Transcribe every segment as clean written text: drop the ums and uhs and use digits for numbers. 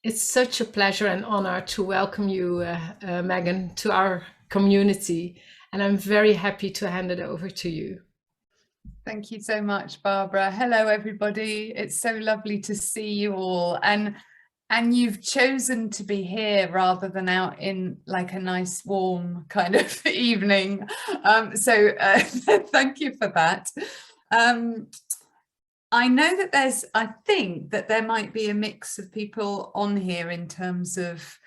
It's such a pleasure and honor to welcome you, Megan, to our community. And I'm very happy to hand it over to you. Thank you so much, Barbara. Hello, everybody. It's so lovely to see you all. And you've chosen to be here rather than out in like a nice warm kind of evening. So thank you for that. I know that I think that there might be a mix of people on here in terms of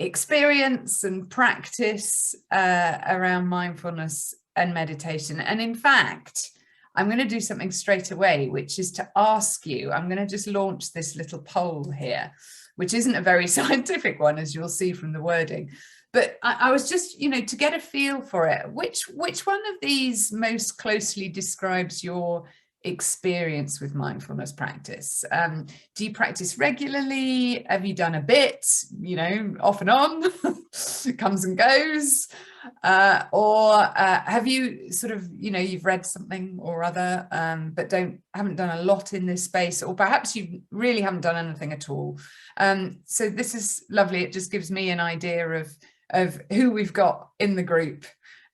experience and practice around mindfulness and meditation. And in fact, I'm going to do something straight away, which is to ask you, I'm going to just launch this little poll here, which isn't a very scientific one, as you'll see from the wording. But I was just, to get a feel for it, which one of these most closely describes your experience with mindfulness practice? Do you practice regularly? Have you done a bit, off and on? It comes and goes. Or have you sort of, you've read something or other, but haven't done a lot in this space, or perhaps you really haven't done anything at all. So this is lovely. It just gives me an idea of who we've got in the group,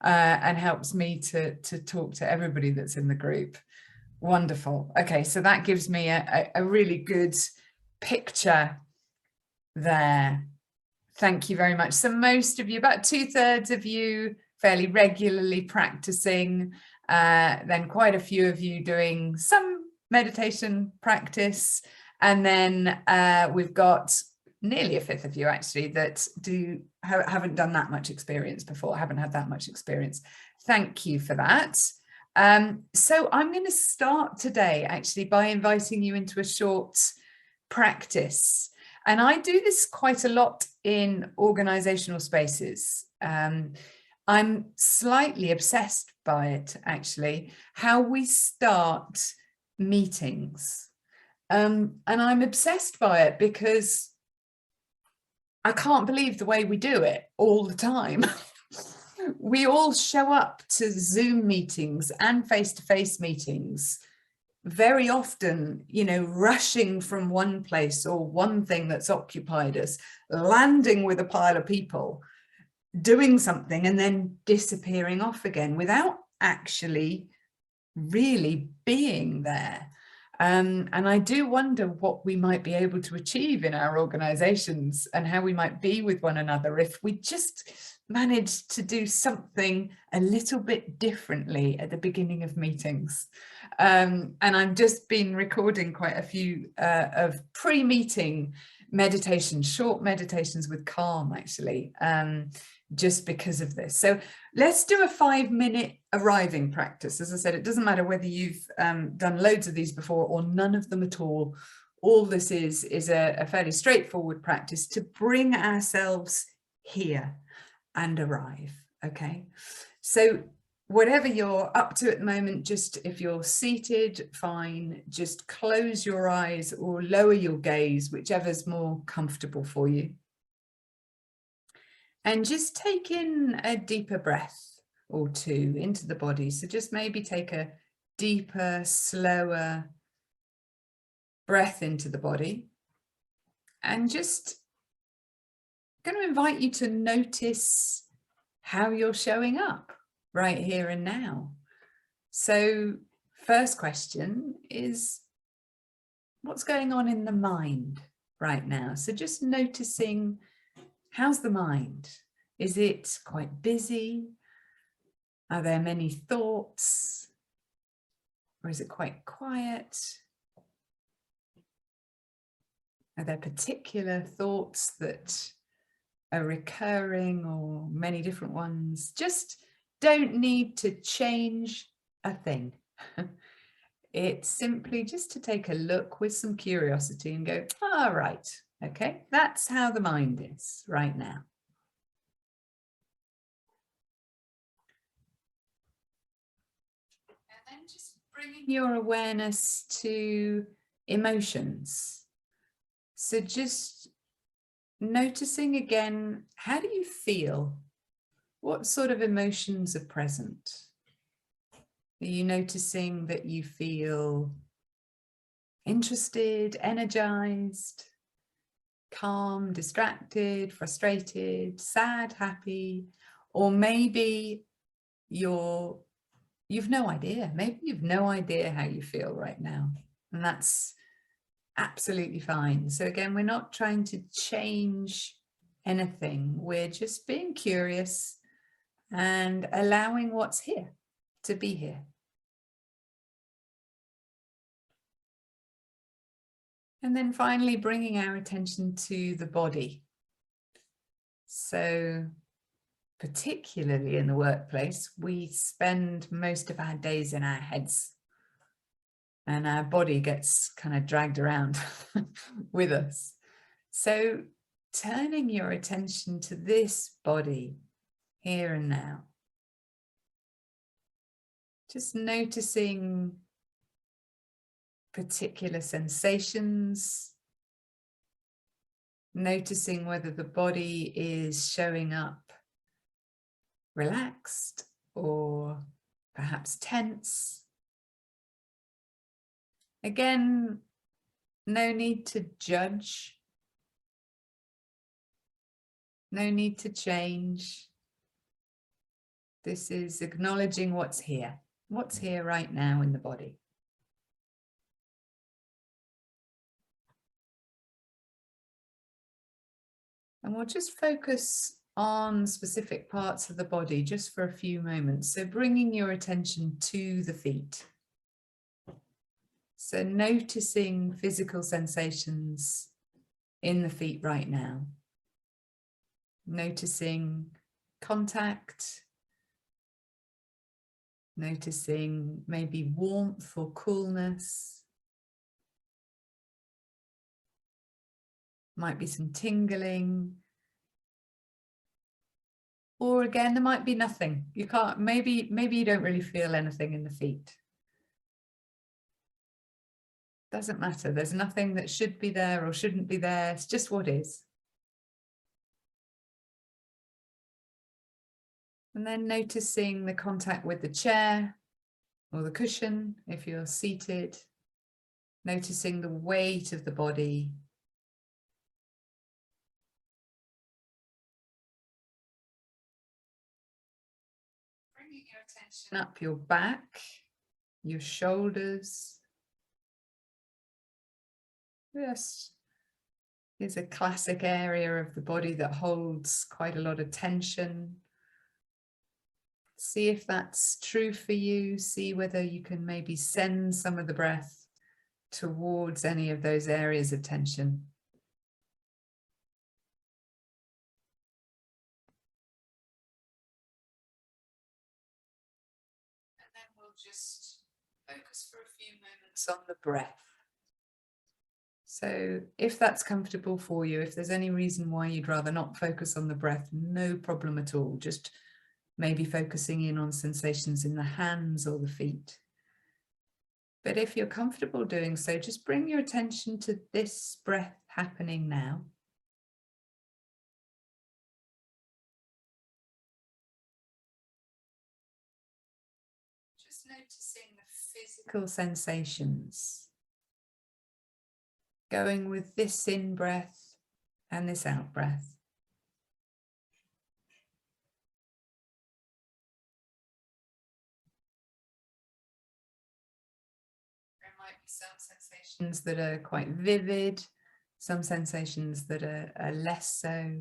and helps me to talk to everybody that's in the group. Wonderful. Okay, so that gives me a really good picture there. Thank you very much. So most of you, about 2/3 of you, fairly regularly practicing, then quite a few of you doing some meditation practice, and then we've got nearly 1/5 of you actually that haven't done that much experience before, haven't had that much experience. Thank you for that. So I'm going to start today actually by inviting you into a short practice. And I do this quite a lot in organizational spaces. I'm slightly obsessed by it, actually, how we start meetings. And I'm obsessed by it because I can't believe the way we do it all the time. We all show up to Zoom meetings and face-to-face meetings very often, rushing from one place or one thing that's occupied us, landing with a pile of people, doing something and then disappearing off again without actually really being there. And I do wonder what we might be able to achieve in our organizations and how we might be with one another if we just managed to do something a little bit differently at the beginning of meetings. And I've just been recording quite a few of pre-meeting meditations, short meditations with calm, actually, just because of this. So let's do a 5-minute arriving practice. As I said, it doesn't matter whether you've done loads of these before or none of them at all. All this is a fairly straightforward practice to bring ourselves here and arrive. Okay, so whatever you're up to at the moment, just if you're seated, fine, just close your eyes or lower your gaze, whichever's more comfortable for you. And just take in a deeper breath or two into the body. So just maybe take a deeper, slower breath into the body. And just going to invite you to notice how you're showing up right here and now. So first question is, what's going on in the mind right now? So just noticing, how's the mind? Is it quite busy? Are there many thoughts? Or is it quite quiet? Are there particular thoughts that are recurring or many different ones? Just don't need to change a thing. It's simply just to take a look with some curiosity and go, all right, okay, that's how the mind is right now. And then just bringing your awareness to emotions. So just noticing again, how do you feel? What sort of emotions are present? Are you noticing that you feel interested, energized, calm, distracted, frustrated, sad, happy, or maybe you've no idea. Maybe you've no idea how you feel right now, and that's absolutely fine. So again, we're not trying to change anything. We're just being curious and allowing what's here to be here. And then finally, bringing our attention to the body. So particularly in the workplace, we spend most of our days in our heads, and our body gets kind of dragged around with us. So turning your attention to this body here and now, just noticing particular sensations, noticing whether the body is showing up relaxed or perhaps tense. Again, no need to judge, no need to change. This is acknowledging what's here right now in the body. And we'll just focus on specific parts of the body just for a few moments. So bringing your attention to the feet. So noticing physical sensations in the feet right now. Noticing contact. Noticing maybe warmth or coolness. Might be some tingling. Or again, there might be nothing. You can't, maybe you don't really feel anything in the feet. Doesn't matter. There's nothing that should be there or shouldn't be there. It's just what is. And then noticing the contact with the chair or the cushion if you're seated. Noticing the weight of the body. Bringing your attention up your back, your shoulders. Yes, is a classic area of the body that holds quite a lot of tension. See if that's true for you. See whether you can maybe send some of the breath towards any of those areas of tension. And then we'll just focus for a few moments on the breath. So if that's comfortable for you, if there's any reason why you'd rather not focus on the breath, no problem at all. Just maybe focusing in on sensations in the hands or the feet. But if you're comfortable doing so, just bring your attention to this breath happening now. Just noticing the physical sensations. Going with this in breath and this out breath. There might be some sensations that are quite vivid, some sensations that are less so.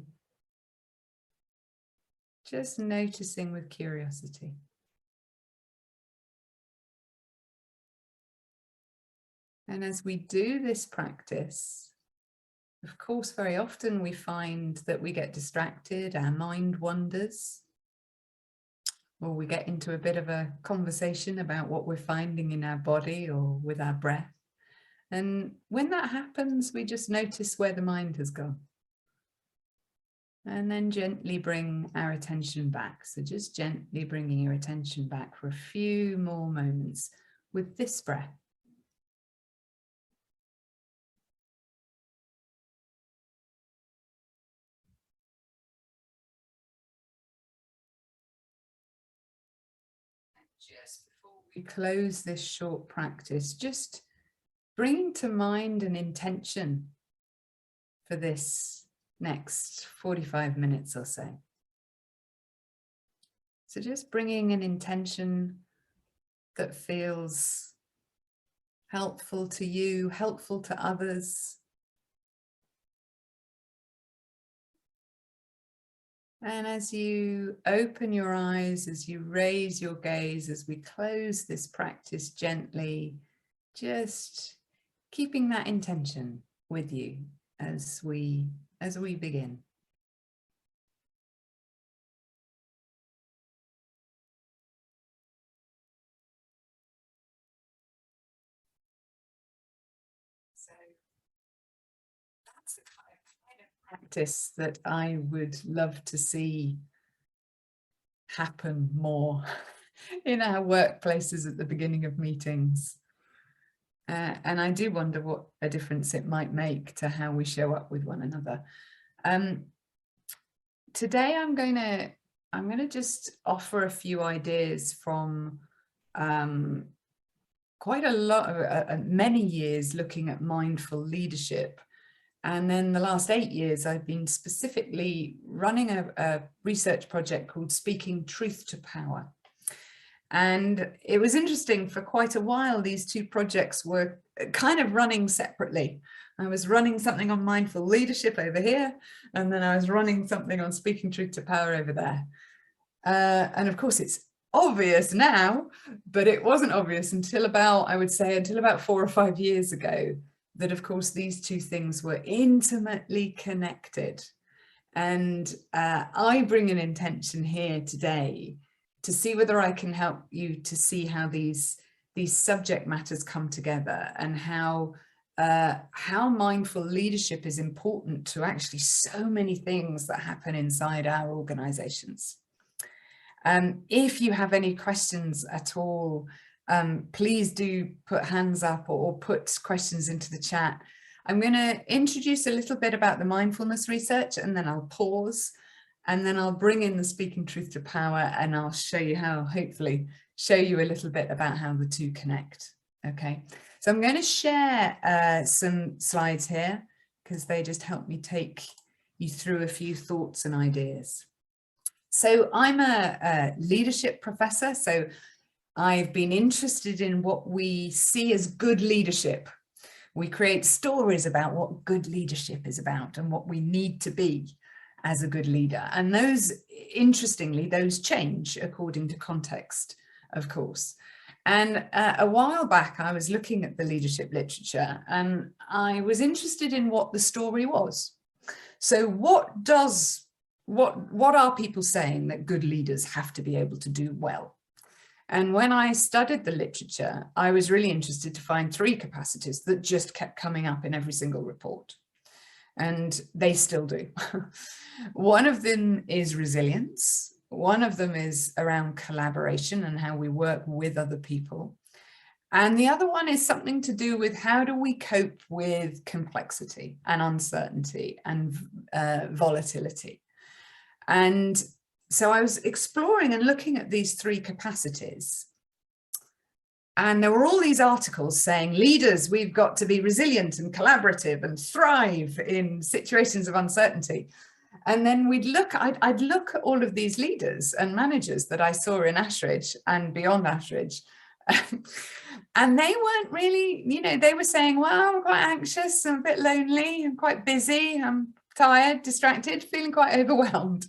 Just noticing with curiosity. And as we do this practice, of course, very often we find that we get distracted, our mind wanders, or we get into a bit of a conversation about what we're finding in our body or with our breath. And when that happens, we just notice where the mind has gone. And then gently bring our attention back. So just gently bringing your attention back for a few more moments with this breath. Just before we close this short practice, just bringing to mind an intention for this next 45 minutes or so. So just bringing an intention that feels helpful to you, helpful to others. And as you open your eyes, as you raise your gaze, as we close this practice gently, just keeping that intention with you as we begin. So that's the kind of practice that I would love to see happen more in our workplaces at the beginning of meetings. And I do wonder what a difference it might make to how we show up with one another. Today I'm going to just offer a few ideas from quite a lot of many years looking at mindful leadership. And then the last 8 years, I've been specifically running a research project called Speaking Truth to Power. And it was interesting, for quite a while, these two projects were kind of running separately. I was running something on mindful leadership over here, and then I was running something on Speaking Truth to Power over there. And of course, it's obvious now, but it wasn't obvious until about, I would say, until about 4 or 5 years ago, that of course these two things were intimately connected. And I bring an intention here today to see whether I can help you to see how these subject matters come together, and how mindful leadership is important to actually so many things that happen inside our organizations. If you have any questions at all, please do put hands up or put questions into the chat. I'm going to introduce a little bit about the mindfulness research, and then I'll pause, and then I'll bring in the Speaking Truth to Power, and I'll show you how, hopefully, show you a little bit about how the two connect. Okay, so I'm going to share some slides here because they just help me take you through a few thoughts and ideas. So I'm a leadership professor, so I've been interested in what we see as good leadership. We create stories about what good leadership is about and what we need to be as a good leader. And those, interestingly, those change according to context, of course. And a while back, I was looking at the leadership literature, and I was interested in what the story was. So what are people saying that good leaders have to be able to do well? And when I studied the literature, I was really interested to find 3 capacities that just kept coming up in every single report. And they still do. One of them is resilience. One of them is around collaboration and how we work with other people. And the other one is something to do with how do we cope with complexity and uncertainty and volatility. And so I was exploring and looking at these 3 capacities. And there were all these articles saying, leaders, we've got to be resilient and collaborative and thrive in situations of uncertainty. And then I'd look at all of these leaders and managers that I saw in Ashridge and beyond Ashridge. And they weren't really, they were saying, well, I'm quite anxious, I'm a bit lonely, I'm quite busy, I'm tired, distracted, feeling quite overwhelmed.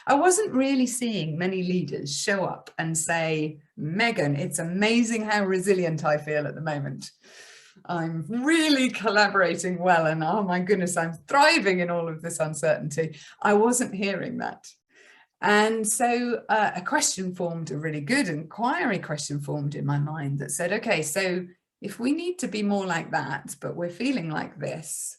I wasn't really seeing many leaders show up and say, Megan, it's amazing how resilient I feel at the moment. I'm really collaborating well, and oh my goodness, I'm thriving in all of this uncertainty. I wasn't hearing that. And so a question formed, a really good inquiry question formed in my mind that said, okay, so if we need to be more like that, but we're feeling like this,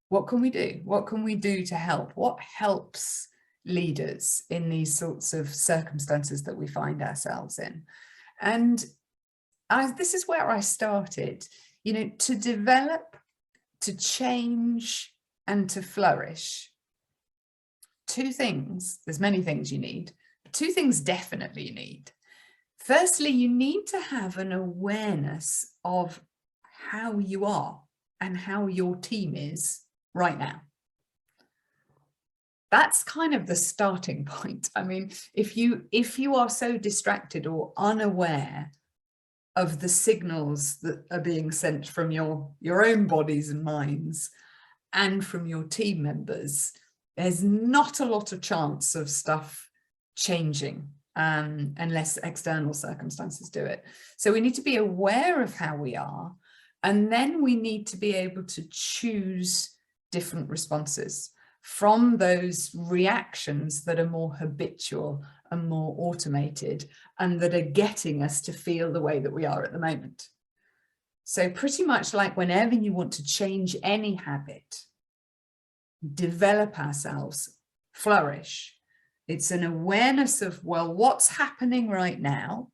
what can we do? What can we do to help? What helps leaders in these sorts of circumstances that we find ourselves in? And this is where I started, to develop, to change, and to flourish. 2 things, there's many things you need, but 2 things definitely you need. Firstly, you need to have an awareness of how you are and how your team is right now. that's kind of the starting point. I mean, if you are so distracted or unaware of the signals that are being sent from your own bodies and minds and from your team members, there's not a lot of chance of stuff changing unless external circumstances do it. So we need to be aware of how we are, and then we need to be able to choose different responses from those reactions that are more habitual and more automated and that are getting us to feel the way that we are at the moment. So pretty much like whenever you want to change any habit, develop ourselves, flourish, it's an awareness of, well, what's happening right now?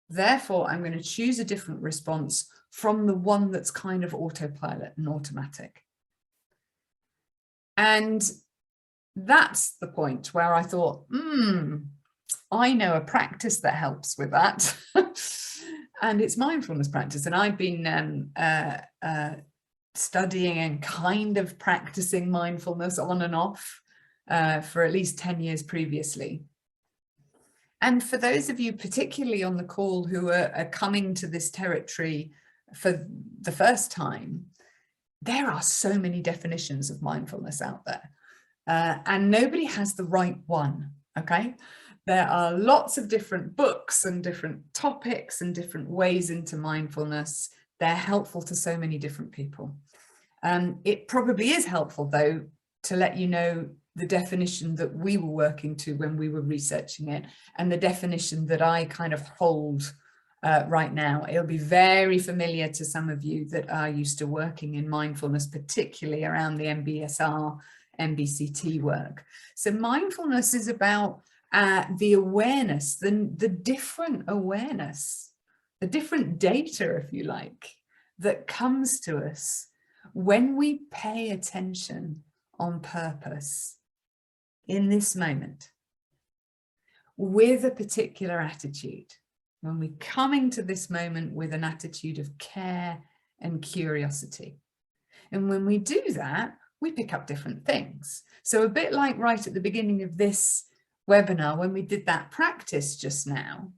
Therefore, I'm going to choose a different response from the one that's kind of autopilot and automatic. And that's the point where I thought, I know a practice that helps with that. And it's mindfulness practice. And I've been studying and kind of practicing mindfulness on and off for at least 10 years previously. And for those of you particularly on the call who are coming to this territory for the first time, there are so many definitions of mindfulness out there, and nobody has the right one, okay? There are lots of different books and different topics and different ways into mindfulness. They're helpful to so many different people. It probably is helpful, though, to let you know the definition that we were working to when we were researching it, and the definition that I kind of hold right now. It'll be very familiar to some of you that are used to working in mindfulness, particularly around the MBSR, MBCT work. So mindfulness is about the awareness, the different awareness, the different data, if you like, that comes to us when we pay attention on purpose in this moment with a particular attitude. When we're coming to this moment with an attitude of care and curiosity. And when we do that, we pick up different things. So a bit like right at the beginning of this webinar, when we did that practice just now,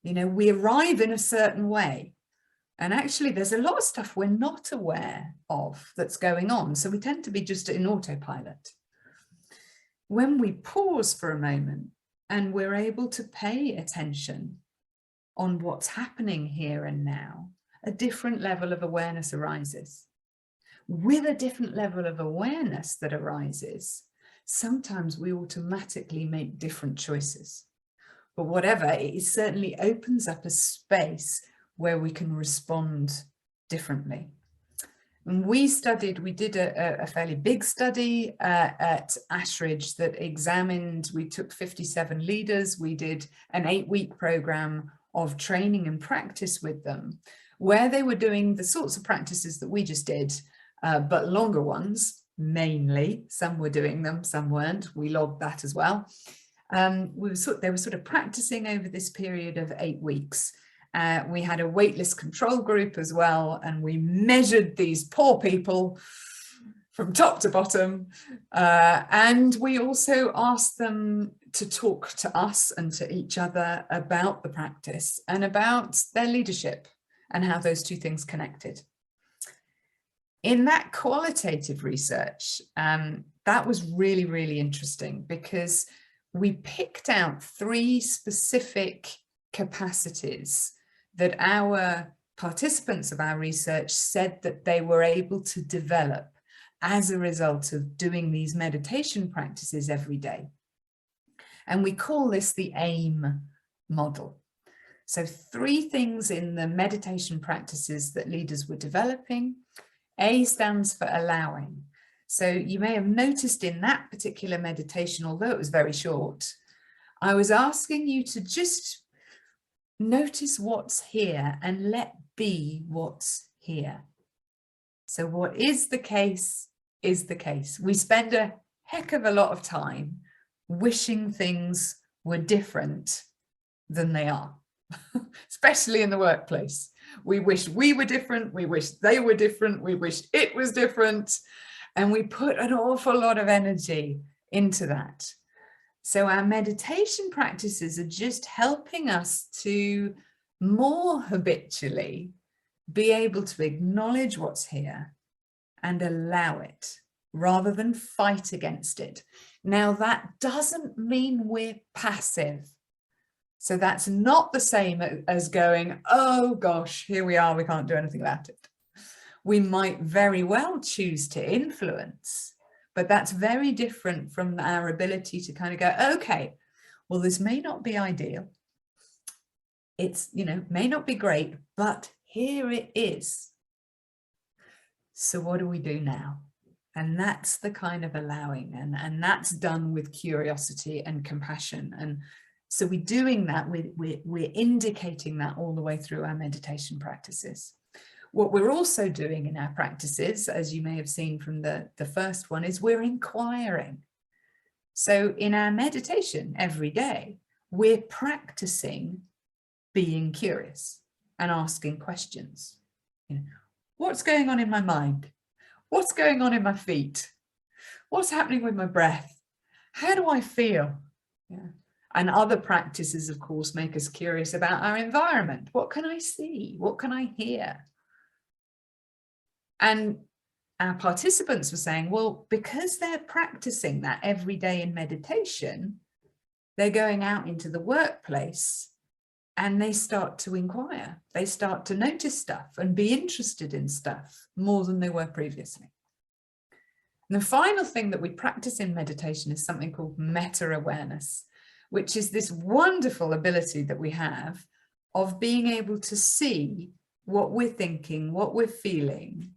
you know, we arrive in a certain way. And actually, there's a lot of stuff we're not aware of that's going on. So we tend to be just in autopilot. When we pause for a moment and we're able to pay attention on what's happening here and now, a different level of awareness arises. With a different level of awareness that arises, sometimes we automatically make different choices. But whatever, it certainly opens up a space where we can respond differently. And we did a fairly big study at Ashridge that examined, we took 57 leaders, we did an 8-week program of training and practice with them, where they were doing the sorts of practices that we just did, but longer ones, mainly. Some were doing them, some weren't. We logged that as well. They were sort of practicing over this period of 8 weeks. We had a waitlist control group as well, and we measured these poor people from top to bottom. And we also asked them to talk to us and to each other about the practice and about their leadership and how those two things connected. In that qualitative research, that was really, really interesting because we picked out 3 specific capacities that our participants of our research said that they were able to develop as a result of doing these meditation practices every day. And we call this the AIM model. So 3 things in the meditation practices that leaders were developing. A stands for allowing. So you may have noticed in that particular meditation, although it was very short, I was asking you to just notice what's here and let be what's here. So what is the case is the case. We spend a heck of a lot of time wishing things were different than they are, especially in the workplace. We wish we were different. We wish they were different. We wish it was different. And we put an awful lot of energy into that. So our meditation practices are just helping us to more habitually be able to acknowledge what's here and allow it rather than fight against it. Now, that doesn't mean we're passive. So that's not the same as going, oh gosh, here we are, we can't do anything about it. We might very well choose to influence, but that's very different from our ability to kind of go, okay, well, this may not be ideal. It's, may not be great, but here it is. So what do we do now? And that's the kind of allowing, and that's done with curiosity and compassion. And so we're doing that, we're indicating that all the way through our meditation practices. What we're also doing in our practices, as you may have seen from the first one, is we're inquiring. So in our meditation every day, we're practicing being curious and asking questions. What's going on in my mind? What's going on in my feet? What's happening with my breath? How do I feel? Yeah. And other practices, of course, make us curious about our environment. What can I see? What can I hear? And our participants were saying, well, because they're practicing that every day in meditation, they're going out into the workplace and they start to inquire. They start to notice stuff and be interested in stuff more than they were previously. And the final thing that we practice in meditation is something called meta-awareness, which is this wonderful ability that we have of being able to see what we're thinking, what we're feeling,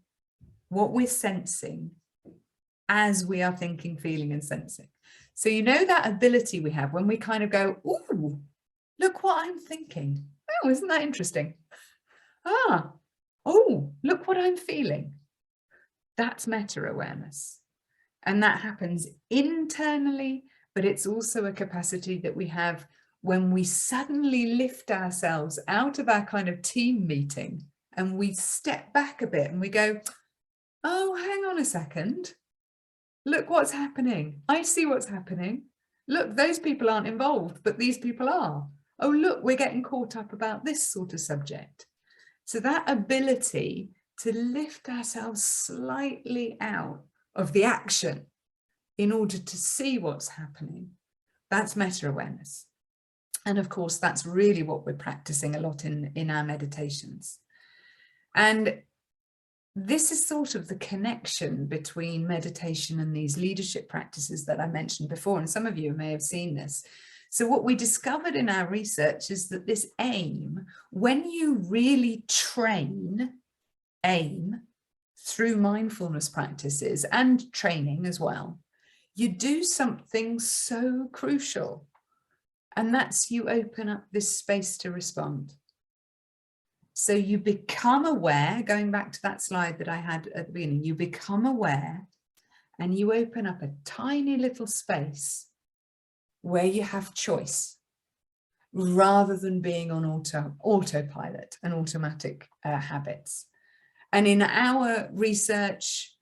what we're sensing as we are thinking, feeling, and sensing. So that ability we have when we kind of go, ooh, look what I'm thinking. Oh, isn't that interesting? Oh, look what I'm feeling. That's meta-awareness. And that happens internally, but it's also a capacity that we have when we suddenly lift ourselves out of our kind of team meeting and we step back a bit and we go, oh, hang on a second. Look what's happening. I see what's happening. Look, those people aren't involved, but these people are. Oh, look, we're getting caught up about this sort of subject. So that ability to lift ourselves slightly out of the action in order to see what's happening, that's meta-awareness. And of course, that's really what we're practicing a lot in our meditations. And this is sort of the connection between meditation and these leadership practices that I mentioned before, and some of you may have seen this. So what we discovered in our research is that this aim, when you really train aim through mindfulness practices and training as well, you do something so crucial, and that's you open up this space to respond. So you become aware, going back to that slide that I had at the beginning, you become aware and you open up a tiny little space where you have choice rather than being on autopilot and automatic habits. And in our research,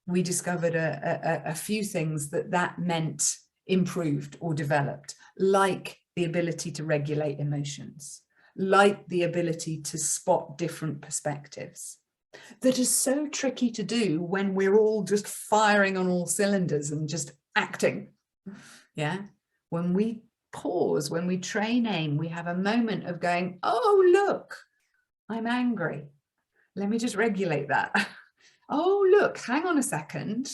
we discovered a few things that meant improved or developed, like the ability to regulate emotions, like the ability to spot different perspectives, that is so tricky to do when we're all just firing on all cylinders and just acting. Yeah. When we pause, when we train aim, we have a moment of going, oh, look, I'm angry. Let me just regulate that. Oh, look, hang on a second.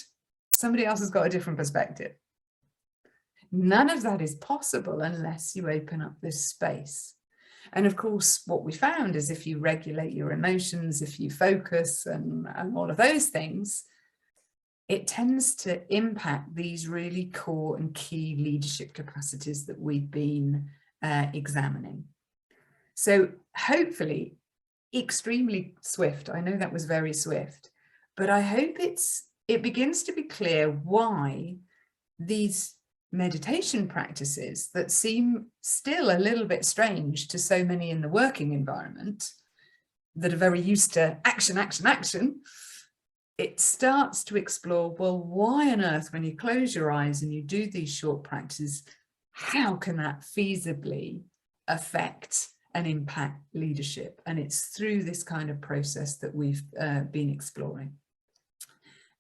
Somebody else has got a different perspective. None of that is possible unless you open up this space. And of course, what we found is if you regulate your emotions, if you focus and all of those things, it tends to impact these really core and key leadership capacities that we've been examining. So hopefully, extremely swift. I know that was very swift, but I hope it begins to be clear why these meditation practices that seem still a little bit strange to so many in the working environment that are very used to action, action, action, it starts to explore, well, why on earth, when you close your eyes and you do these short practices, how can that feasibly affect and impact leadership? And it's through this kind of process that we've been exploring.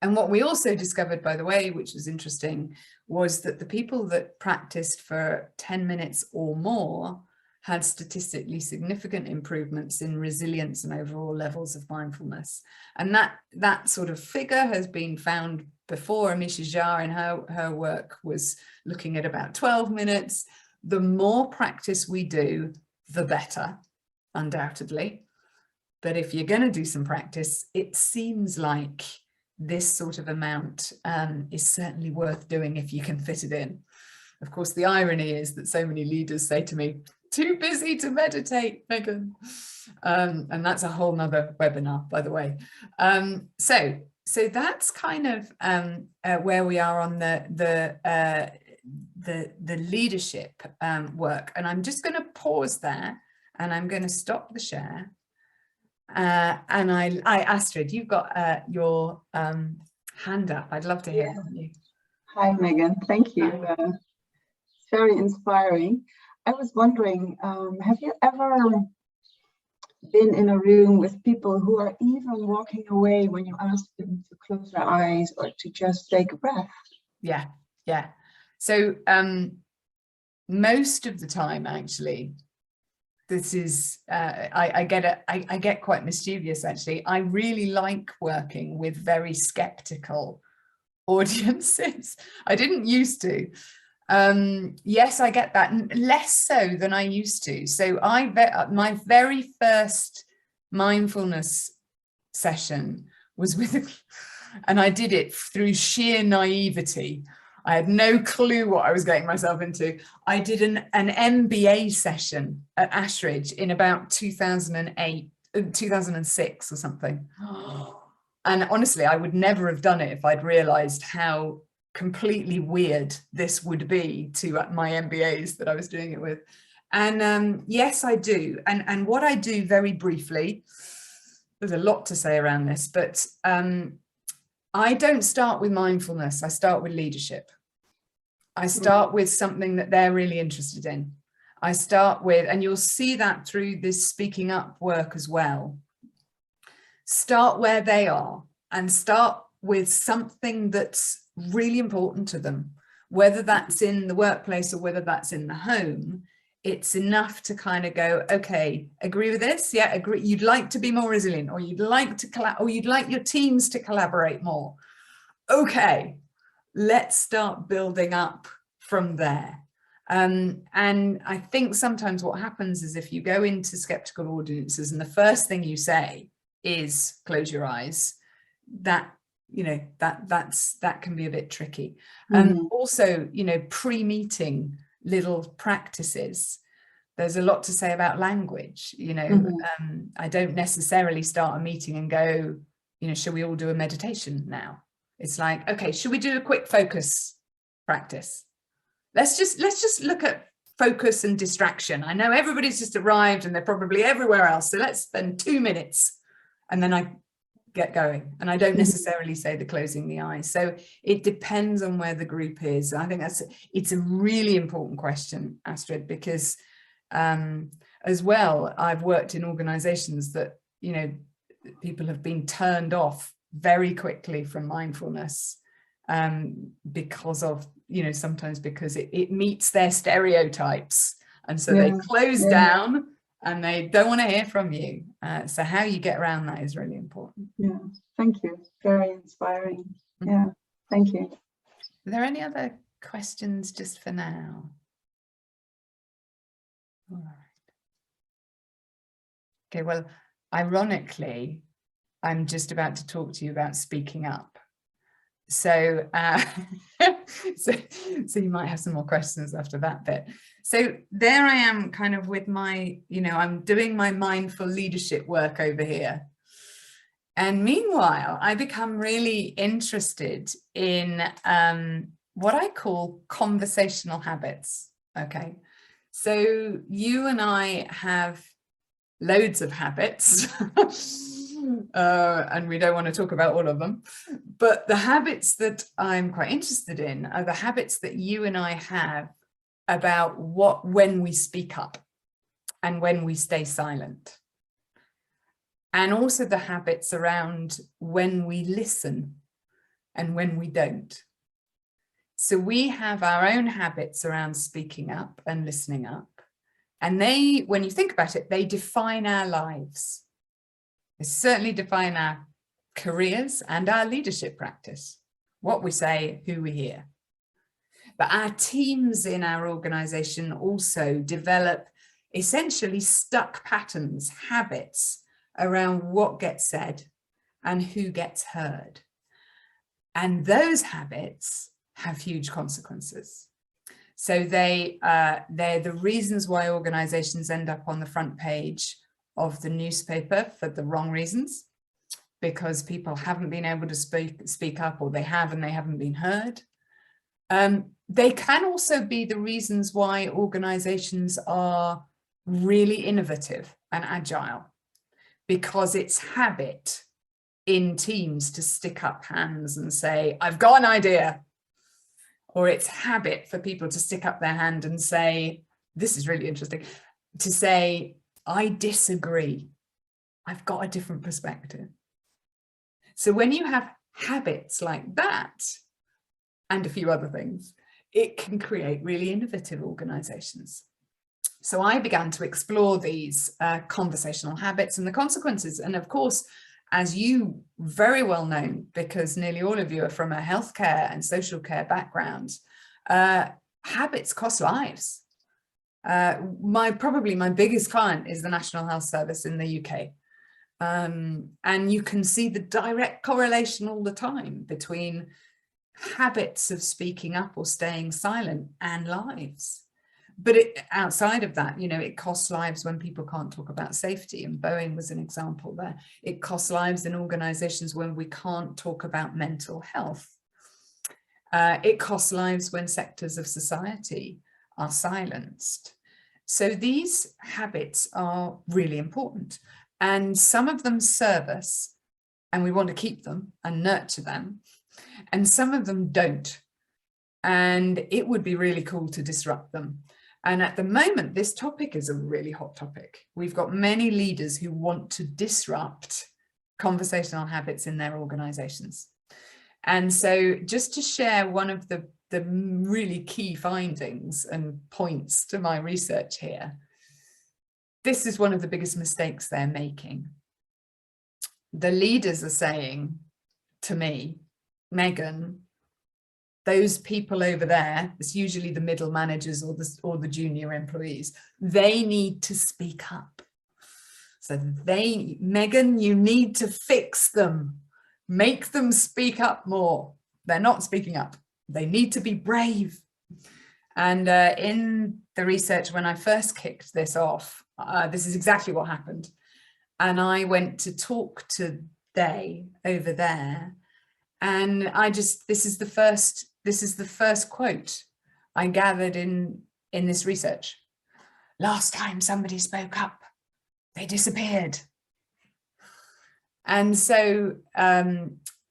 And what we also discovered, by the way, which was interesting, was that the people that practiced for 10 minutes or more had statistically significant improvements in resilience and overall levels of mindfulness. And that sort of figure has been found before. Amisha Jha in her work was looking at about 12 minutes. The more practice we do, the better, undoubtedly. But if you're going to do some practice, it seems like this sort of amount is certainly worth doing if you can fit it in. Of course, the irony is that so many leaders say to me, too busy to meditate, Megan. And that's a whole nother webinar, by the way. So that's kind of where we are on the leadership work. And I'm just going to pause there and I'm going to stop the share. And Astrid, you've got your hand up. I'd love to hear from you. Hi, Megan. Thank you. It's very inspiring. I was wondering, have you ever been in a room with people who are even walking away when you ask them to close their eyes or to just take a breath? Yeah. So most of the time, actually, this is I get quite mischievous, actually. I really like working with very skeptical audiences. I didn't used to. Yes, I get that, less so than I used to. So my very first mindfulness session was with, and I did it through sheer naivety. I had no clue what I was getting myself into. I did an MBA session at Ashridge in about 2008, 2006 or something. And honestly, I would never have done it if I'd realized how completely weird this would be to my MBAs that I was doing it with. And yes, I do. And what I do, very briefly, there's a lot to say around this, but I don't start with mindfulness. I start with leadership. I start with something that they're really interested in. I start with, and you'll see that through this speaking up work as well. Start where they are and start with something that's really important to them, whether that's in the workplace or whether that's in the home. It's enough to kind of go, okay, agree with this? Yeah, agree. You'd like to be more resilient, or you'd like to or you'd like your teams to collaborate more. Okay, let's start building up from there. And I think sometimes what happens is if you go into skeptical audiences and the first thing you say is close your eyes, that can be a bit tricky. Also, pre-meeting little practices. There's a lot to say about language. I don't necessarily start a meeting and go, shall we all do a meditation now? It's like, okay, should we do a quick focus practice? Let's just look at focus and distraction. I know everybody's just arrived and they're probably everywhere else. So let's spend 2 minutes and then I get going. And I don't necessarily say the closing the eyes. So it depends on where the group is. I think it's a really important question, Astrid, because as well, I've worked in organizations that, people have been turned off very quickly from mindfulness because of, sometimes because it meets their stereotypes. And so they close down and they don't want to hear from you. So how you get around that is really important. Yeah, thank you. Very inspiring. Yeah, thank you. Are there any other questions just for now? All right. Okay, well, ironically, I'm just about to talk to you about speaking up. So, so you might have some more questions after that bit. So there I am kind of with my, I'm doing my mindful leadership work over here. And meanwhile, I become really interested in what I call conversational habits. Okay. So you and I have loads of habits. and we don't want to talk about all of them. But the habits that I'm quite interested in are the habits that you and I have about when we speak up and when we stay silent. And also the habits around when we listen and when we don't. So we have our own habits around speaking up and listening up. And they, when you think about it, they define our lives. They certainly define our careers and our leadership practice, what we say, who we hear. But our teams in our organization also develop essentially stuck patterns, habits around what gets said and who gets heard. And those habits have huge consequences. So they're the reasons why organizations end up on the front page of the newspaper for the wrong reasons, because people haven't been able to speak up, or they have and they haven't been heard. They can also be the reasons why organizations are really innovative and agile, because it's habit in teams to stick up hands and say, I've got an idea. Or it's habit for people to stick up their hand and say, this is really interesting, to say, I disagree. I've got a different perspective. So when you have habits like that, and a few other things, it can create really innovative organizations. So I began to explore these conversational habits and the consequences. And of course, as you very well know, because nearly all of you are from a healthcare and social care background, habits cost lives. Probably my biggest client is the National Health Service in the UK. And you can see the direct correlation all the time between habits of speaking up or staying silent and lives. But outside of that, it costs lives when people can't talk about safety. And Boeing was an example there. It costs lives in organizations when we can't talk about mental health. It costs lives when sectors of society are silenced. So these habits are really important. And some of them serve us, and we want to keep them and nurture them. And some of them don't. And it would be really cool to disrupt them. And at the moment, this topic is a really hot topic. We've got many leaders who want to disrupt conversational habits in their organizations. And so just to share one of the really key findings and points to my research here, this is one of the biggest mistakes they're making. The leaders are saying to me, Megan, those people over there, it's usually the middle managers or the junior employees, they need to speak up. So Megan, you need to fix them. Make them speak up more. They're not speaking up. They need to be brave. And in the research, when I first kicked this off, this is exactly what happened. And I went to talk to they over there. And this is the first quote I gathered in this research. Last time somebody spoke up, they disappeared. And so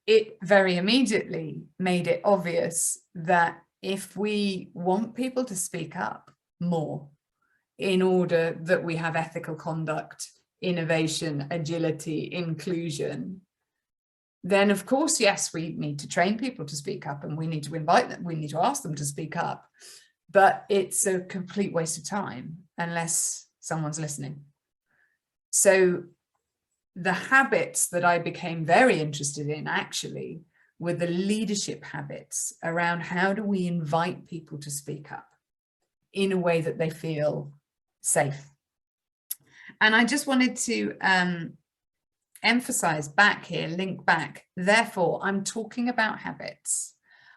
it very immediately made it obvious that if we want people to speak up more in order that we have ethical conduct, innovation, agility, inclusion, then of course, yes, we need to train people to speak up, and we need to invite them, we need to ask them to speak up, but it's a complete waste of time unless someone's listening. So the habits that I became very interested in actually were the leadership habits around how do we invite people to speak up in a way that they feel safe. And I just wanted to emphasize back here, link back. Therefore, I'm talking about habits.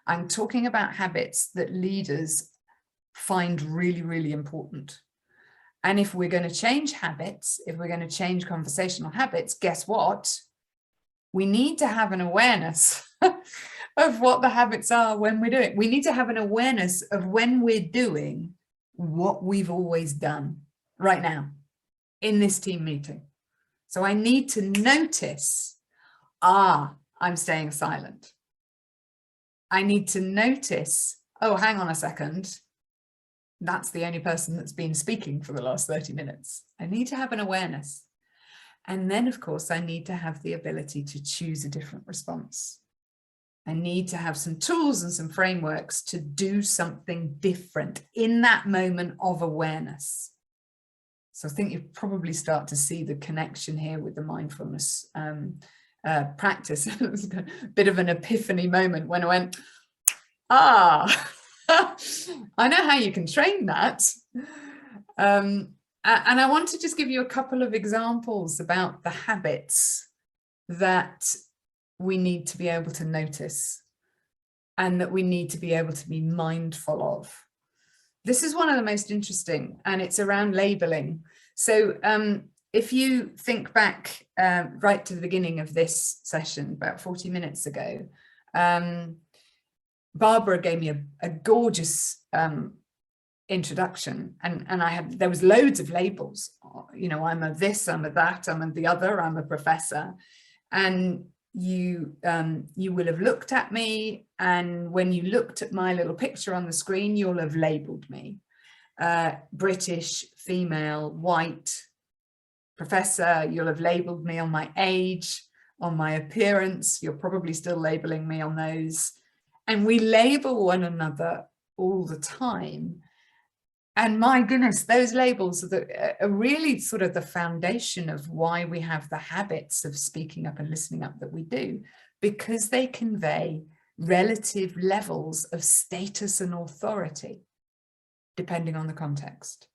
I'm talking about habits that leaders find really, really important. And if we're going to change habits, if we're going to change conversational habits, guess what? We need to have an awareness of what the habits are when we're doing. We need to have an awareness of when we're doing what we've always done right now in this team meeting. So I need to notice, I'm staying silent. I need to notice, oh, hang on a second. That's the only person that's been speaking for the last 30 minutes. I need to have an awareness. And then, of course, I need to have the ability to choose a different response. I need to have some tools and some frameworks to do something different in that moment of awareness. So I think you probably start to see the connection here with the mindfulness practice. It was a bit of an epiphany moment when I went, I know how you can train that. And I want to just give you a couple of examples about the habits that we need to be able to notice and that we need to be able to be mindful of. This is one of the most interesting, and it's around labeling. So if you think back right to the beginning of this session, about 40 minutes ago, Barbara gave me a gorgeous introduction, and there was loads of labels. You know, I'm a this, I'm a that, I'm a the other, I'm a professor. And you will have looked at me, and when you looked at my little picture on the screen, you'll have labeled me British, female, white, professor. You'll have labeled me on my age, on my appearance. You're probably still labeling me on those. And we label one another all the time. And my goodness, those labels are really sort of the foundation of why we have the habits of speaking up and listening up that we do, because they convey relative levels of status and authority, depending on the context.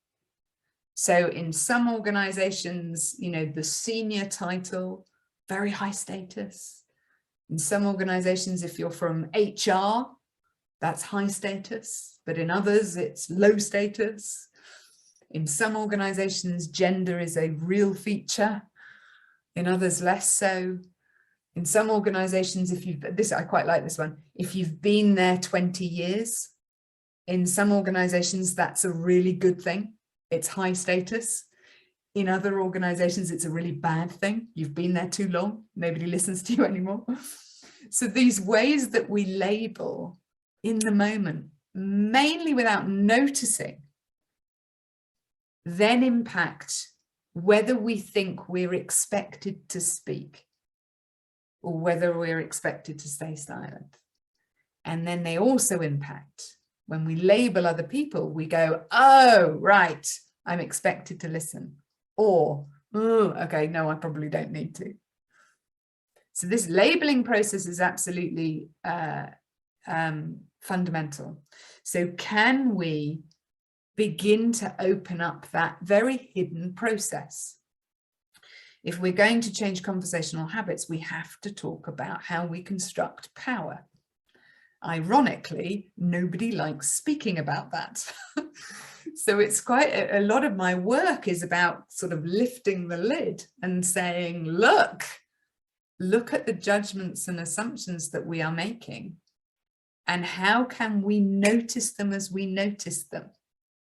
So in some organizations, you know, the senior title, very high status. In some organizations, if you're from HR, that's high status, but in others, it's low status. In some organizations, gender is a real feature. In others, less so. In some organizations, I quite like this one, if you've been there 20 years, in some organizations, that's a really good thing. It's high status. In other organizations, it's a really bad thing. You've been there too long. Nobody listens to you anymore. So these ways that we label in the moment, mainly without noticing, then impact whether we think we're expected to speak or whether we're expected to stay silent. And then they also impact when we label other people, we go, oh, right, I'm expected to listen. Or, oh, okay, no, I probably don't need to. So this labeling process is absolutely fundamental. So can we begin to open up that very hidden process? If we're going to change conversational habits, we have to talk about how we construct power. Ironically, nobody likes speaking about that. So it's quite a lot of my work is about sort of lifting the lid and saying, look at the judgments and assumptions that we are making. And how can we notice them as we notice them?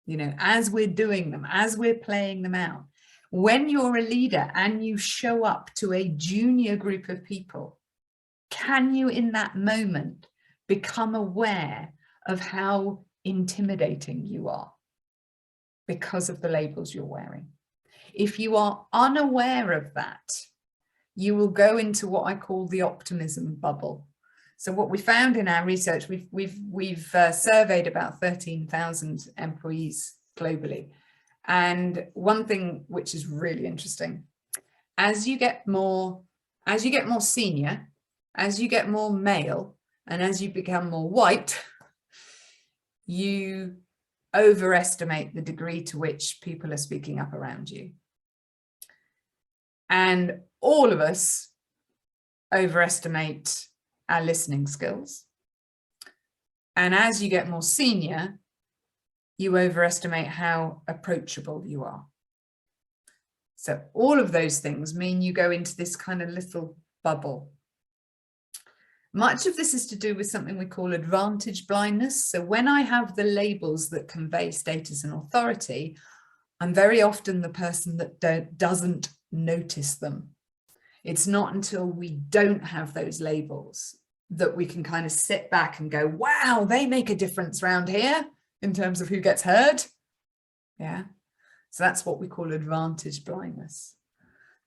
You know, as we're doing them, as we're playing them out. When you're a leader and you show up to a junior group of people, can you in that moment become aware of how intimidating you are because of the labels you're wearing? If you are unaware of that, you will go into what I call the optimism bubble. So what we found in our research, we've surveyed about 13,000 employees globally. And one thing which is really interesting, as you get more senior, as you get more male, and as you become more white, you overestimate the degree to which people are speaking up around you. And all of us overestimate our listening skills. And as you get more senior, you overestimate how approachable you are. So all of those things mean you go into this kind of little bubble. Much of this is to do with something we call advantage blindness. So when I have the labels that convey status and authority, I'm very often the person that doesn't notice them. It's not until we don't have those labels that we can kind of sit back and go, wow, they make a difference around here in terms of who gets heard. Yeah. So that's what we call advantage blindness.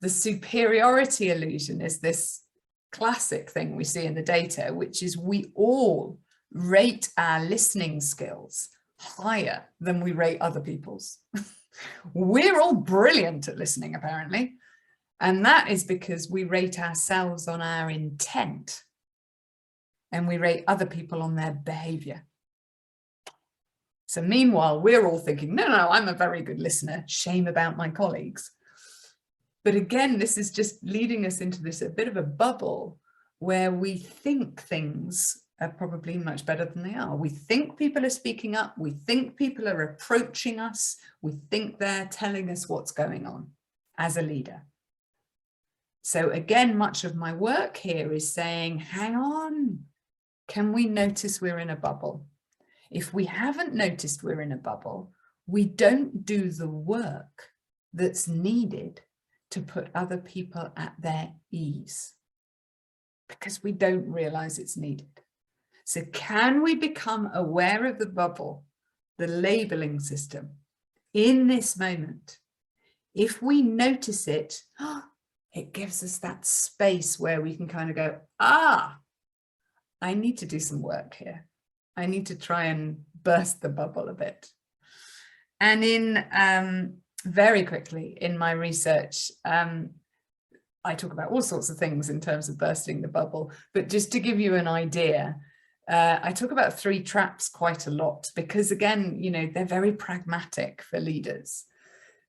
The superiority illusion is this classic thing we see in the data, which is we all rate our listening skills higher than we rate other people's. We're all brilliant at listening, apparently. And that is because we rate ourselves on our intent and we rate other people on their behavior. So meanwhile, we're all thinking, no, I'm a very good listener. Shame about my colleagues. But again, this is just leading us into this a bit of a bubble where we think things are probably much better than they are. We think people are speaking up. We think people are approaching us. We think they're telling us what's going on as a leader. So again, much of my work here is saying, hang on, can we notice we're in a bubble? If we haven't noticed we're in a bubble, we don't do the work that's needed to put other people at their ease because we don't realize it's needed. So can we become aware of the bubble, the labeling system in this moment? If we notice it, it gives us that space where we can kind of go, I need to do some work here. I need to try and burst the bubble a bit. And in very quickly in my research, I talk about all sorts of things in terms of bursting the bubble, but just to give you an idea, I talk about 3 traps quite a lot because again, you know, they're very pragmatic for leaders.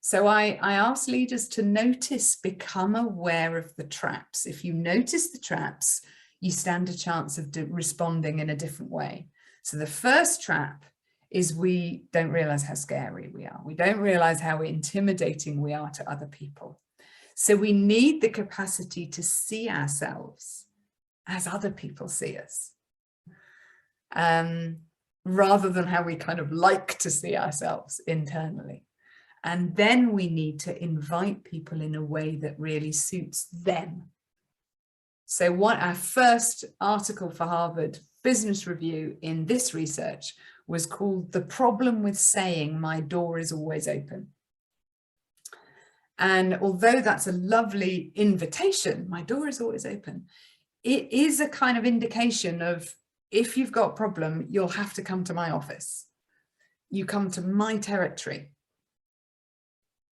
So I ask leaders to notice, become aware of the traps. If you notice the traps, you stand a chance of responding in a different way. So the first trap is we don't realize how scary we are. We don't realize how intimidating we are to other people. So we need the capacity to see ourselves as other people see us, rather than how we kind of like to see ourselves internally. And then we need to invite people in a way that really suits them. So what our first article for Harvard Business Review in this research was called "The Problem with Saying My Door is Always Open." And although that's a lovely invitation, my door is always open, it is a kind of indication of, if you've got a problem, you'll have to come to my office. You come to my territory,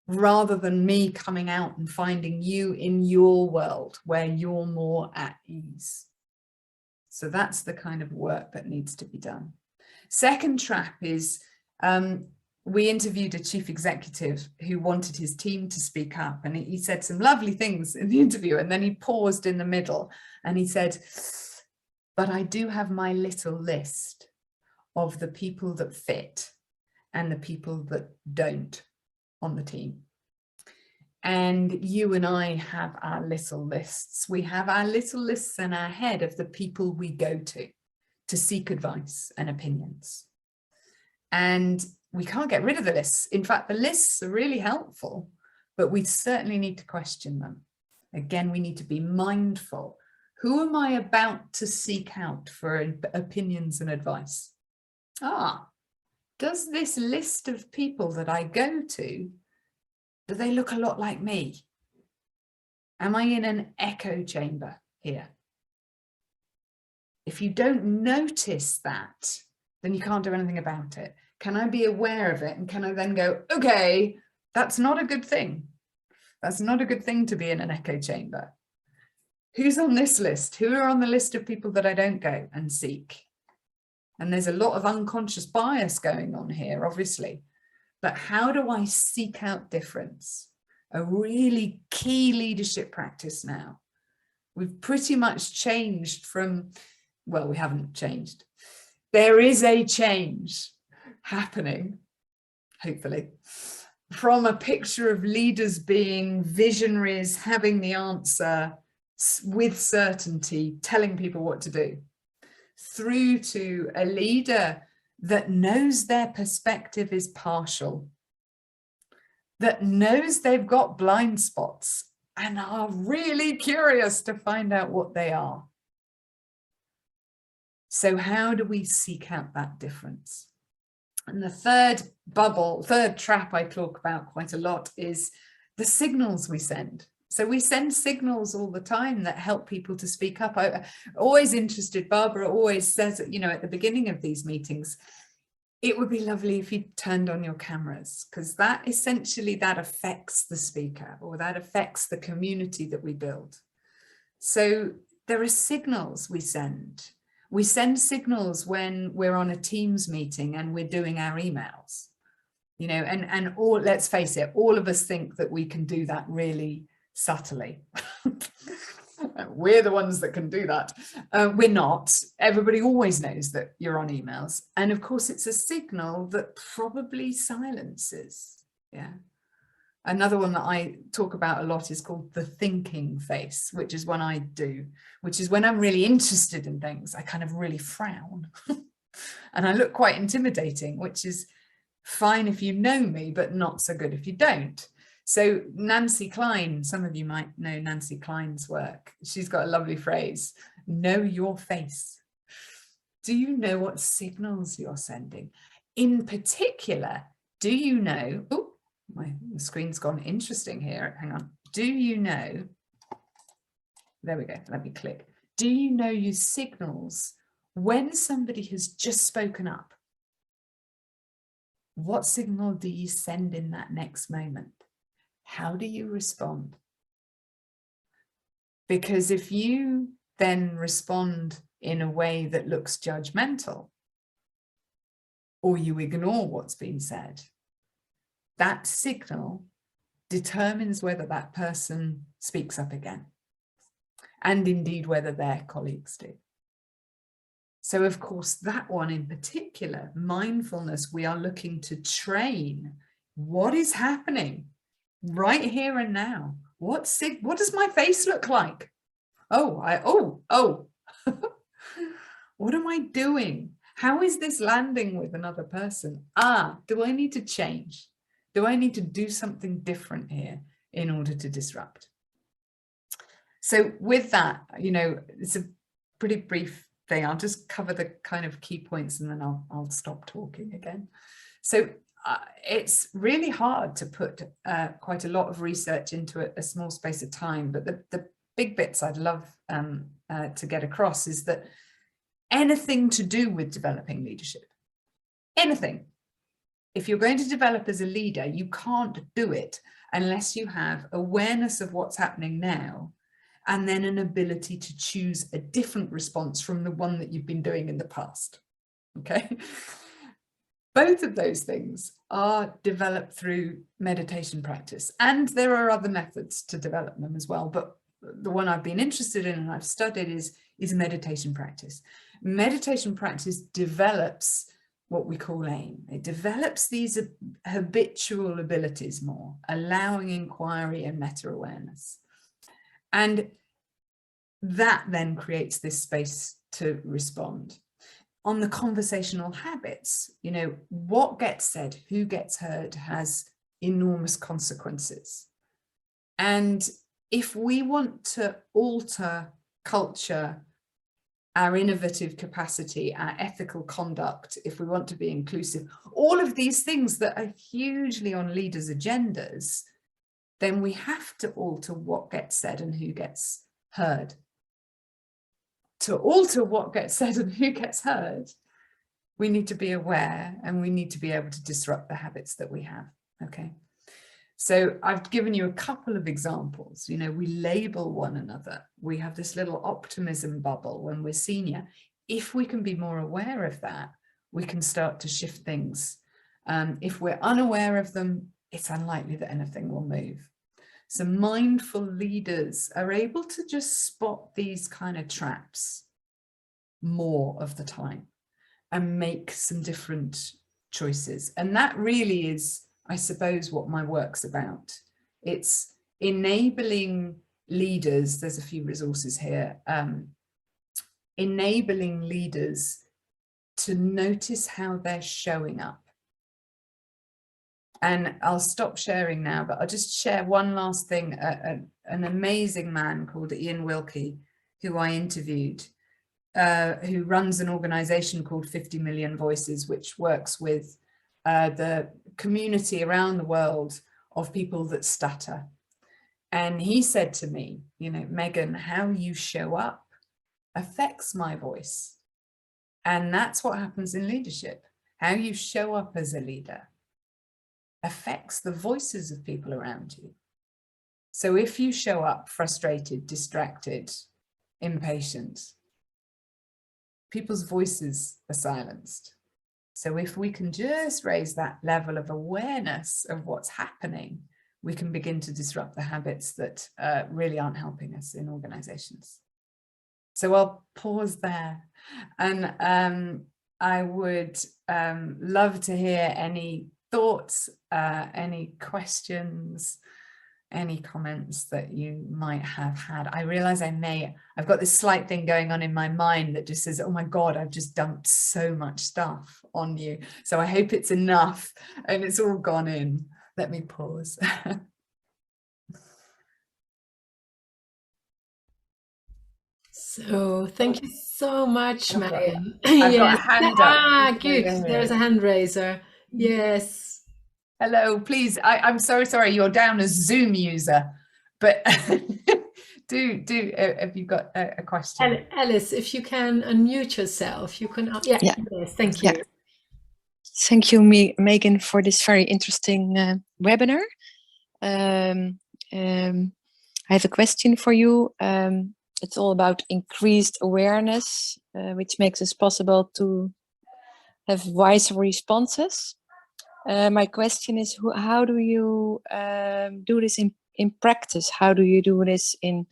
rather than me coming out and finding you in your world where you're more at ease. So that's the kind of work that needs to be done. Second trap is, we interviewed a chief executive who wanted his team to speak up, and he said some lovely things in the interview, and then he paused in the middle and he said, but I do have my little list of the people that fit and the people that don't on the team. And you and I have our little lists. We have our little lists in our head of the people we go to seek advice and opinions. And we can't get rid of the lists. In fact, the lists are really helpful, but we certainly need to question them. Again, we need to be mindful. Who am I about to seek out for opinions and advice? Does this list of people that I go to, do they look a lot like me? Am I in an echo chamber here? If you don't notice that, then you can't do anything about it. Can I be aware of it? And can I then go, okay, that's not a good thing. That's not a good thing to be in an echo chamber. Who's on this list? Who are on the list of people that I don't go and seek? And there's a lot of unconscious bias going on here, obviously. But how do I seek out difference? A really key leadership practice now. We've pretty much changed from, well, we haven't changed. There is a change happening, hopefully, from a picture of leaders being visionaries, having the answer with certainty, telling people what to do, through to a leader that knows their perspective is partial, that knows they've got blind spots and are really curious to find out what they are. So how do we seek out that difference? And the third trap I talk about quite a lot is the signals we send. So we send signals all the time that help people to speak up. I'm always interested, Barbara always says, you know, at the beginning of these meetings, it would be lovely if you turned on your cameras, because that essentially, that affects the speaker, or that affects the community that we build. So there are signals we send. We send signals when we're on a Teams meeting and we're doing our emails, you know, and all, let's face it, all of us think that we can do that really subtly. We're the ones that can do that. We're not. Everybody always knows that you're on emails. And of course, it's a signal that probably silences. Yeah. Another one that I talk about a lot is called the thinking face, which is one I do, which is when I'm really interested in things, I kind of really frown and I look quite intimidating, which is fine if you know me, but not so good if you don't. So Nancy Klein, some of you might know Nancy Klein's work. She's got a lovely phrase, know your face. Do you know what signals you're sending? In particular, do you know, oh, my screen's gone interesting here. Hang on. Do you know, there we go, let me click. Do you know your signals when somebody has just spoken up? What signal do you send in that next moment? How do you respond? Because if you then respond in a way that looks judgmental, or you ignore what's been said, that signal determines whether that person speaks up again, and indeed whether their colleagues do. So of course, that one in particular, mindfulness, we are looking to train what is happening right here and now. What does my face look like? Oh, what am I doing? How is this landing with another person? Do I need to change? Do I need to do something different here in order to disrupt? So with that, you know, it's a pretty brief thing. I'll just cover the kind of key points and then I'll stop talking again. So it's really hard to put quite a lot of research into a small space of time, but the big bits I'd love to get across is that anything to do with developing leadership, anything, if you're going to develop as a leader, you can't do it unless you have awareness of what's happening now, and then an ability to choose a different response from the one that you've been doing in the past. Okay. Both of those things are developed through meditation practice, and there are other methods to develop them as well. But the one I've been interested in and I've studied is meditation practice. Meditation practice develops what we call aim. It develops these habitual abilities more, allowing inquiry and meta-awareness. And that then creates this space to respond. On the conversational habits, you know, what gets said, who gets heard has enormous consequences. And if we want to alter culture, our innovative capacity, our ethical conduct, if we want to be inclusive, all of these things that are hugely on leaders' agendas, then we have to alter what gets said and who gets heard. To alter what gets said and who gets heard, we need to be aware and we need to be able to disrupt the habits that we have. Okay. So I've given you a couple of examples. You know, we label one another. We have this little optimism bubble when we're senior. If we can be more aware of that, we can start to shift things. If we're unaware of them, it's unlikely that anything will move. So mindful leaders are able to just spot these kind of traps more of the time and make some different choices. And that really is, I suppose, what my work's about. It's enabling leaders, there's a few resources here, enabling leaders to notice how they're showing up. And I'll stop sharing now, but I'll just share one last thing. An amazing man called Ian Wilkie, who I interviewed, who runs an organization called 50 Million Voices, which works with the community around the world of people that stutter. And he said to me, you know, Megan, how you show up affects my voice. And that's what happens in leadership. How you show up as a leader affects the voices of people around you. So if you show up frustrated, distracted, impatient, people's voices are silenced. So if we can just raise that level of awareness of what's happening, we can begin to disrupt the habits that really aren't helping us in organizations. So I'll pause there, and I would love to hear any thoughts, any questions, any comments that you might have had. I realize I've got this slight thing going on in my mind that just says, oh my God, I've just dumped so much stuff on you. So I hope it's enough and it's all gone in. Let me pause. So thank you so much, Megan. I've got Yes. a hand up. Good. There's a hand raiser. Yes. Hello, please. I'm so sorry you're down as Zoom user, but do have you got a question? Alice, if you can unmute yourself, you can. Yeah. Yes. Thank you. Yeah. Thank you, Megan, for this very interesting webinar. I have a question for you. It's all about increased awareness, which makes it possible to have wiser responses. My question is, how do you do this in practice? How do you do this in,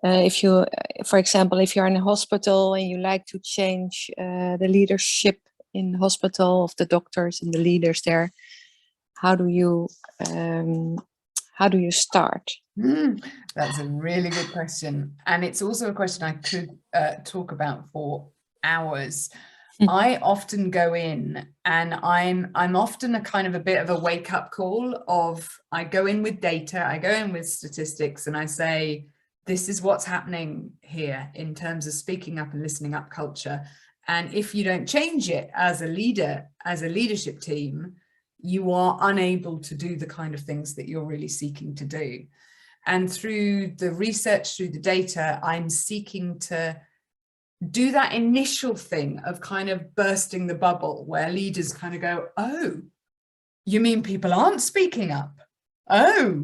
if you, for example, if you're in a hospital and you like to change the leadership in the hospital of the doctors and the leaders there, how do you start? That's a really good question, and it's also a question I could talk about for hours. I often go in and I'm often a kind of a bit of a wake-up call of, I go in with data, I go in with statistics, and I say, this is what's happening here in terms of speaking up and listening up culture. And if you don't change it as a leader, as a leadership team, you are unable to do the kind of things that you're really seeking to do. And through the research, through the data, I'm seeking to do that initial thing of kind of bursting the bubble, where leaders kind of go, oh, you mean people aren't speaking up? Oh,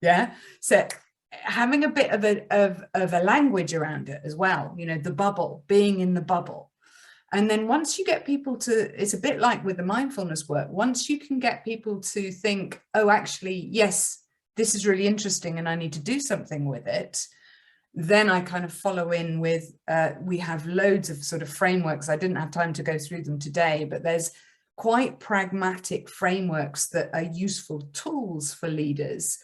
yeah. So having a bit of a language around it as well, you know, the bubble, being in the bubble. And then once you get people to, it's a bit like with the mindfulness work, once you can get people to think, oh, actually, yes, this is really interesting and I need to do something with it, then I kind of follow in with, we have loads of sort of frameworks. I didn't have time to go through them today, but there's quite pragmatic frameworks that are useful tools for leaders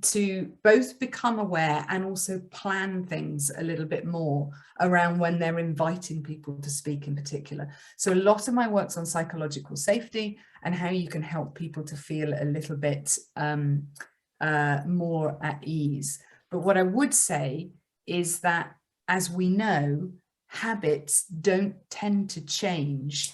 to both become aware and also plan things a little bit more around when they're inviting people to speak in particular. So a lot of my work's on psychological safety and how you can help people to feel a little bit more at ease. But what I would say is that, as we know, habits don't tend to change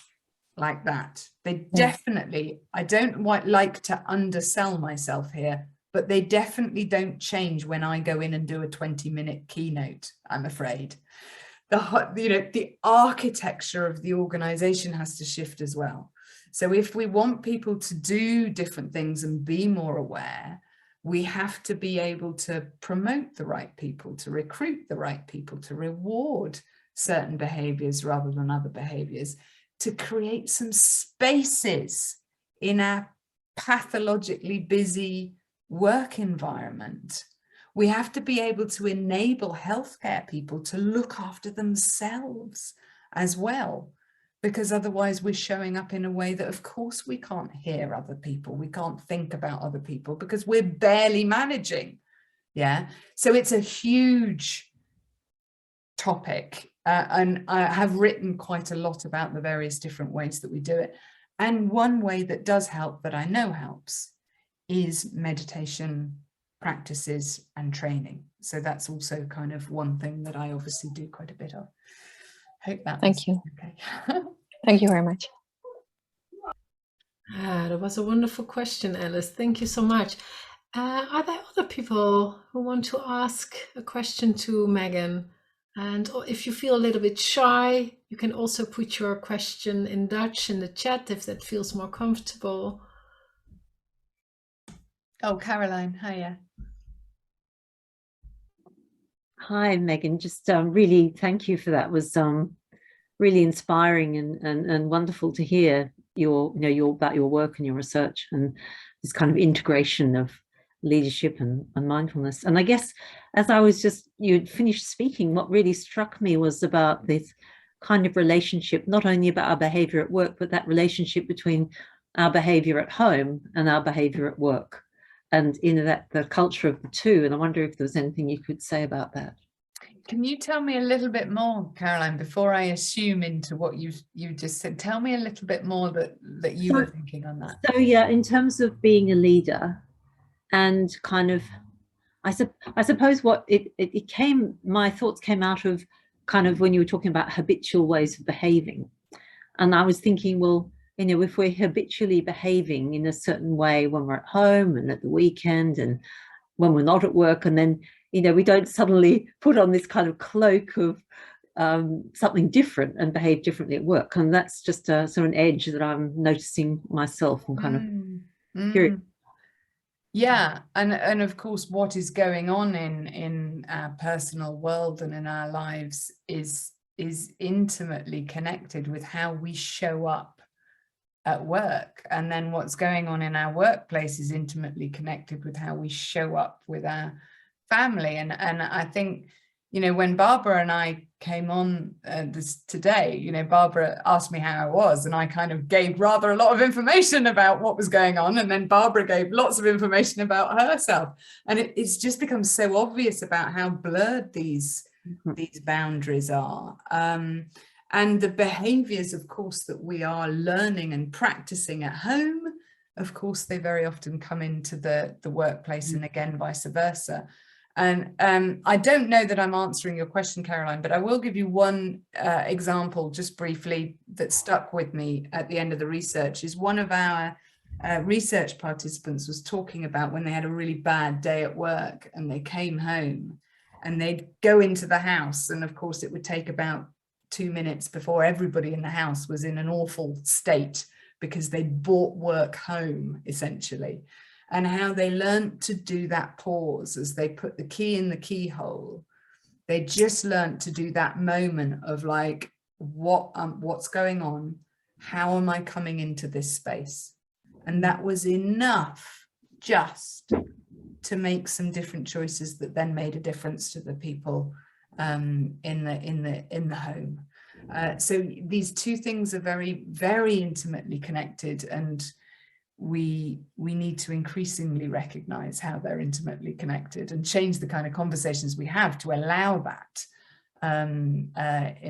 like that. They definitely, I don't like to undersell myself here, but they definitely don't change when I go in and do a 20-minute keynote, I'm afraid. The architecture of the organization has to shift as well. So if we want people to do different things and be more aware, we have to be able to promote the right people, to recruit the right people, to reward certain behaviors rather than other behaviors, to create some spaces in our pathologically busy work environment. We have to be able to enable healthcare people to look after themselves as well, because otherwise we're showing up in a way that, of course, we can't hear other people. We can't think about other people because we're barely managing. Yeah. So it's a huge topic. And I have written quite a lot about the various different ways that we do it. And one way that does help, that I know helps, is meditation practices and training. So that's also kind of one thing that I obviously do quite a bit of. Hope that. Thank you. Okay. Thank you very much. That was a wonderful question, Alice. Thank you so much. Are there other people who want to ask a question to Megan? And if you feel a little bit shy, you can also put your question in Dutch in the chat if that feels more comfortable. Oh, Caroline, hiya. Hi, Megan. Just really thank you for that. It was really inspiring and wonderful to hear about your work and your research and this kind of integration of leadership and mindfulness. And I guess as you'd finished speaking, what really struck me was about this kind of relationship, not only about our behavior at work, but that relationship between our behavior at home and our behavior at work. And that the culture of the two. And I wonder if there was anything you could say about that. Can you tell me a little bit more, Caroline, before I assume into what you just said? Tell me a little bit more that you were thinking on that. So yeah, in terms of being a leader, and kind of, I suppose what my thoughts came out of kind of when you were talking about habitual ways of behaving, and I was thinking, well, if we're habitually behaving in a certain way when we're at home and at the weekend and when we're not at work, and then, we don't suddenly put on this kind of cloak of something different and behave differently at work. And that's just sort of an edge that I'm noticing myself and kind of curious. Yeah, and of course, what is going on in our personal world and in our lives is intimately connected with how we show up at work, and then what's going on in our workplace is intimately connected with how we show up with our family. And I think, when Barbara and I came on this today, Barbara asked me how I was, and I kind of gave rather a lot of information about what was going on, and then Barbara gave lots of information about herself, and it's just become so obvious about how blurred these boundaries are. And the behaviors, of course, that we are learning and practicing at home, of course, they very often come into the workplace, and again, vice versa. And I don't know that I'm answering your question, Caroline, but I will give you one example just briefly that stuck with me at the end of the research. Is one of our research participants was talking about when they had a really bad day at work and they came home and they'd go into the house, and of course it would take about 2 minutes before everybody in the house was in an awful state because they'd brought work home, essentially. And how they learned to do that pause as they put the key in the keyhole. They just learned to do that moment of like, what's going on? How am I coming into this space? And that was enough just to make some different choices that then made a difference to the people in the home. So these two things are very, very intimately connected, and we need to increasingly recognize how they're intimately connected and change the kind of conversations we have to allow that